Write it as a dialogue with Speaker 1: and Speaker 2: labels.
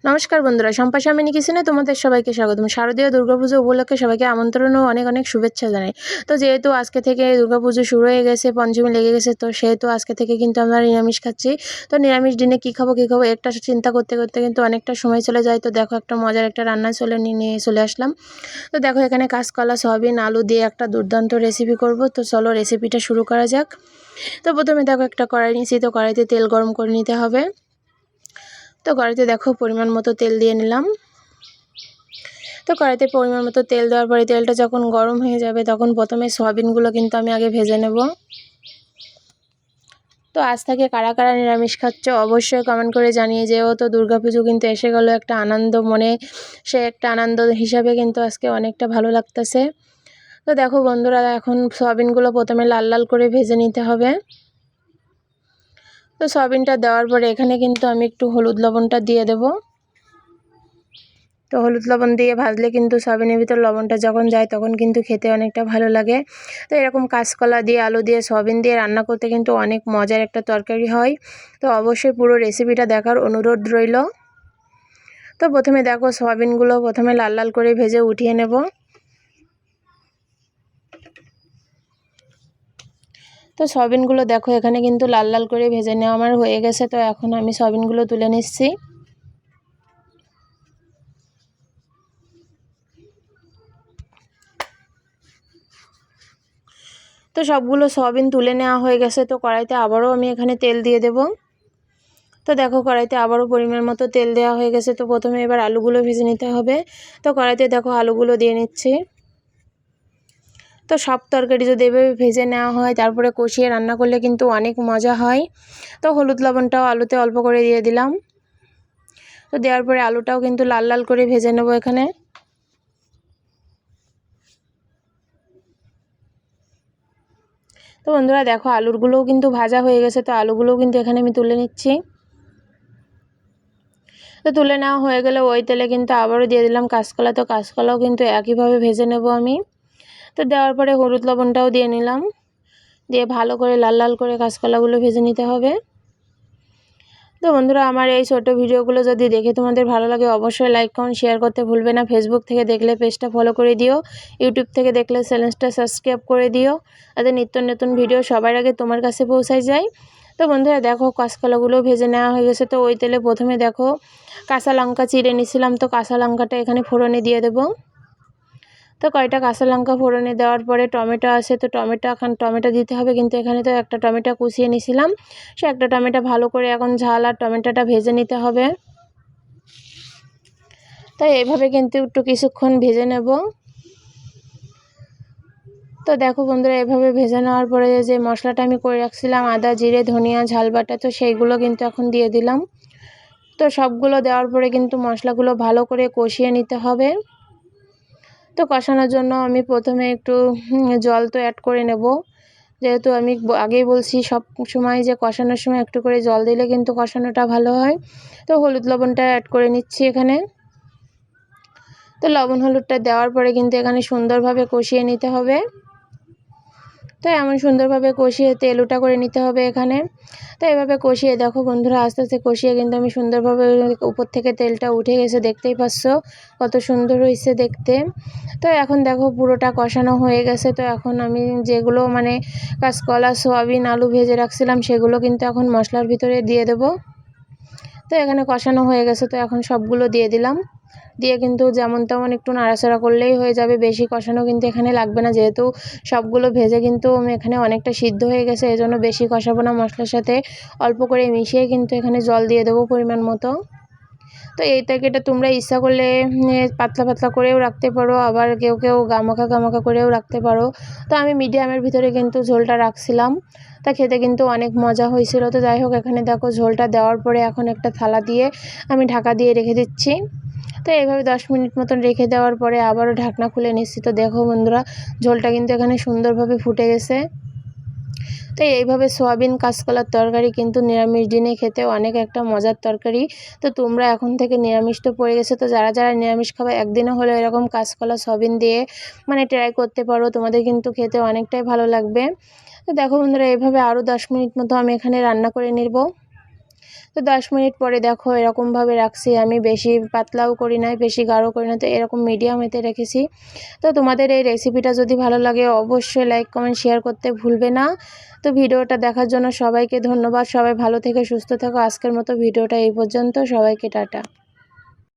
Speaker 1: নমস্কার বন্ধুরা, শম্পা স্বামিনী কিচেনে তোমাদের সবাইকে স্বাগতম। শারদীয় দুর্গাপুজো উপলক্ষে সবাইকে আমন্ত্রণ ও অনেক অনেক শুভেচ্ছা জানাই। তো যেহেতু আজকে থেকে দুর্গাপুজো শুরু হয়ে গেছে, পঞ্চমী লেগে গেছে, তো সেহেতু আজকে থেকে কিন্তু আমরা নিরামিষ খাচ্ছি। তো নিরামিষ দিনে কী খাবো একটা চিন্তা করতে করতে কিন্তু অনেকটা সময় চলে যায়। তো দেখো, একটা মজার একটা রান্না নিয়ে চলে আসলাম। তো দেখো, এখানে কাঁচকলা, সয়াবিন, আলু দিয়ে একটা দুর্দান্ত রেসিপি করব। তো চলো রেসিপিটা শুরু করা যাক। তো প্রথমে দেখো, একটা কড়াই নিয়েছি। তো কড়াইতে তেল গরম করে নিতে হবে। তো কড়াইতে দেখো পরিমাণ মতো তেল দিয়ে নিলাম। তো কড়াইতে পরিমাণ মতো তেল দেওয়ার পরে তেলটা যখন গরম হয়ে যাবে তখন প্রথমে সয়াবিনগুলো কিন্তু আমি আগে ভেজে নেব। তো আজ থেকে কারা কারা নিরামিষ খাচ্ছে অবশ্যই কমেন্ট করে জানিয়ে যেও। তো দুর্গাপুজো কিন্তু এসে গেল, একটা আনন্দ মনে, সে একটা আনন্দ হিসাবে কিন্তু আজকে অনেকটা ভালো লাগতেছে। তো দেখো বন্ধুরা, এখন সয়াবিনগুলো প্রথমে লাল লাল করে ভেজে নিতে হবে। তো সয়াবিনটা দেওয়ার পরে এখানে কিন্তু আমি একটু হলুদ লবণটা দিয়ে দেব। তো হলুদ লবণ দিয়ে ভাজলে কিন্তু সয়াবিনের ভিতর লবণটা যখন যায় তখন কিন্তু খেতে অনেকটা ভালো লাগে। তো এরকম কাঁচকলা দিয়ে, আলু দিয়ে, সয়াবিন দিয়ে রান্না করতে কিন্তু অনেক মজার একটা তরকারি হয়। তো অবশ্যই পুরো রেসিপিটা দেখার অনুরোধ রইল। তো প্রথমে দেখো, সয়াবিনগুলো প্রথমে লাল লাল করে ভেজে উঠিয়ে নেব। তো সয়াবিনগুলো দেখো এখানে কিন্তু লাল লাল করে ভেজে নেওয়া আমার হয়ে গেছে। তো এখন আমি সয়াবিনগুলো তুলে নিচ্ছি। তো সবগুলো সয়াবিন তুলে নেওয়া হয়ে গেছে। তো কড়াইতে আবারও আমি এখানে তেল দিয়ে দেব। তো দেখো, কড়াইতে আবারও পরিমাণ মতো তেল দেওয়া হয়ে গেছে। তো প্রথমে এবার আলুগুলো ভেজে নিতে হবে। তো কড়াইতে দেখো আলুগুলো দিয়ে নিচ্ছি। তো সব তরকারি যদি এভাবে ভেজে নেওয়া হয় তারপরে কষিয়ে রান্না করলে কিন্তু অনেক মজা হয়। তো হলুদ লবণটাও আলুতে অল্প করে দিয়ে দিলাম। তো দেওয়ার পরে আলুটাও কিন্তু লাল লাল করে ভেজে নেব এখানে। তো বন্ধুরা দেখো, আলুগুলোও কিন্তু ভাজা হয়ে গেছে। তো আলুগুলোও কিন্তু এখানে আমি তুলে নিচ্ছি। তো তুলে নেওয়া হয়ে গেলে ওই তেলে কিন্তু আবারও দিয়ে দিলাম কাঁচকলা। তো কাঁচকলাও কিন্তু একইভাবে ভেজে নেব আমি। তো দেওয়ার পরে হলুদ লবণটাও দিয়ে নিলাম, দিয়ে ভালো করে লাল লাল করে কাঁচকলাগুলো ভেজে নিতে হবে। তো বন্ধুরা, আমার এই ছোট ভিডিওগুলো যদি দেখে তোমাদের ভালো লাগে অবশ্যই লাইক, কমেন্ট, শেয়ার করতে ভুলবে না। ফেসবুক থেকে দেখলে পেজটা ফলো করে দিও, ইউটিউব থেকে দেখলে চ্যানেলটা সাবস্ক্রাইব করে দিও, যাতে নিত্য নতুন ভিডিও সবার আগে তোমার কাছে পৌঁছায় যায়। তো বন্ধুরা দেখো, কাঁচকলাগুলো ভেজে নেওয়া হয়ে গেছে। তো ওই তেলে প্রথমে দেখো কাঁচা লঙ্কা চিড়ে নিয়েছিলাম। তো কাঁচা লঙ্কাটা এখানে ফোড়নে দিয়ে দেবো। তো কয়টা কাঁচা লঙ্কা ফোড়নে দেওয়ার পরে টমেটো আছে, তো টমেটো দিতে হবে। কিন্তু এখানে তো একটা টমেটো কুচিয়ে নিয়েছিলাম, সে একটা টমেটো ভালো করে এখন ঝাল আর টমেটোটা ভেজে নিতে হবে। তাই এইভাবে কিন্তু একটু কিছুক্ষণ ভেজে নেব। তো দেখো বন্ধুরা, এভাবে ভেজে নেওয়ার পরে যে মশলাটা আমি করে রাখছিলাম, আদা, জিরে, ধনিয়া, ঝাল বাটা, তো সেইগুলো কিন্তু এখন দিয়ে দিলাম। তো সবগুলো দেওয়ার পরে কিন্তু মশলাগুলো ভালো করে কষিয়ে নিতে হবে। তো কষানোর জন্য আমি প্রথমে একটু জল তো অ্যাড করে নেব। যেহেতু আমি আগেই বলছি সব সময় যে কষানোর সময় একটু করে জল দিলে কিন্তু কষানোটা ভালো হয়। তো হলুদ লবণটা অ্যাড করে নিচ্ছি এখানে। তো লবণ হলুদটা দেওয়ার পরে কিন্তু এখানে সুন্দরভাবে কষিয়ে নিতে হবে। তো এমন সুন্দরভাবে কষিয়ে তেলুটা করে নিতে হবে এখানে। তো এভাবে কষিয়ে দেখো বন্ধুরা, আস্তে আস্তে কষিয়ে কিন্তু আমি সুন্দরভাবে উপর থেকে তেলটা উঠে গেছে, দেখতেই পাচ্ছ কত সুন্দর হয়েছে দেখতে। তো এখন দেখো পুরোটা কষানো হয়ে গেছে। তো এখন আমি যেগুলো কাঁচকলা, সয়াবিন, আলু ভেজে রাখছিলাম সেগুলো কিন্তু এখন মশলার ভিতরে দিয়ে দেব। তো এখানে কষানো হয়ে গেছে। তো এখন সবগুলো দিয়ে দিলাম, দিয়ে কিন্তু যেমন তেমন একটু নাড়াচাড়া করলেই হয়ে যাবে, বেশি কষানো কিন্তু এখানে লাগবে না। যেহেতু সবগুলো ভেজে কিন্তু এখানে অনেকটা সিদ্ধ হয়ে গেছে, এজন্য বেশি কষাবো না। মশলার সাথে অল্প করে মিশিয়ে কিন্তু এখানে জল দিয়ে দেবো পরিমাণ মতো। তো এই তরকারিটা তোমরা ইচ্ছা করলে পাতলা পাতলা করেও রাখতে পারো, আবার কেউ কেউ গামাখা গামাখা করেও রাখতে পারো। তো আমি মিডিয়ামের ভিতরে কিন্তু ঝোলটা রাখছিলাম, তা খেতে কিন্তু অনেক মজা হয়েছিল। তো যাই হোক, এখানে দেখো ঝোলটা দেওয়ার পরে এখন একটা থালা দিয়ে আমি ঢাকা দিয়ে রেখে দিচ্ছি। তো এইভাবে 10 মিনিট মতন রেখে দেওয়ার পরে আবারও ঢাকনা খুলে নিচ্ছি। তো দেখো বন্ধুরা, ঝোলটা কিন্তু এখানে সুন্দরভাবে ফুটে গেছে। তো এইভাবে সয়াবিন কাঁচকলার তরকারি কিন্তু নিরামিষ দিনে খেতে অনেক একটা মজার তরকারি। তো তোমরা এখন থেকে নিরামিষ তো পড়ে গেছে, তো যারা যারা নিরামিষ খাবে একদিনও হলে এরকম কাঁচকলা সয়াবিন দিয়ে ট্রাই করতে পারো, তোমাদের কিন্তু খেতে অনেকটাই ভালো লাগবে। তো দেখো বন্ধুরা, এইভাবে আরও 10 মিনিট মতো আমি এখানে রান্না করে নেব। তো তো 10 মিনিট পরে দেখো এরকমভাবে রাখছি আমি, বেশি পাতলাও করি নাই, বেশি গাঢ় করি না, তো এরকম মিডিয়াম এতে রেখেছি। তো তোমাদের এই রেসিপিটা যদি ভালো লাগে অবশ্যই লাইক কমেন্ট শেয়ার করতে ভুলবে না। তো ভিডিওটা দেখার জন্য সবাইকে ধন্যবাদ। সবাই ভালো থেকে সুস্থ থেকো। আজকের মতো ভিডিওটা এই পর্যন্ত। সবাইকে টাটা।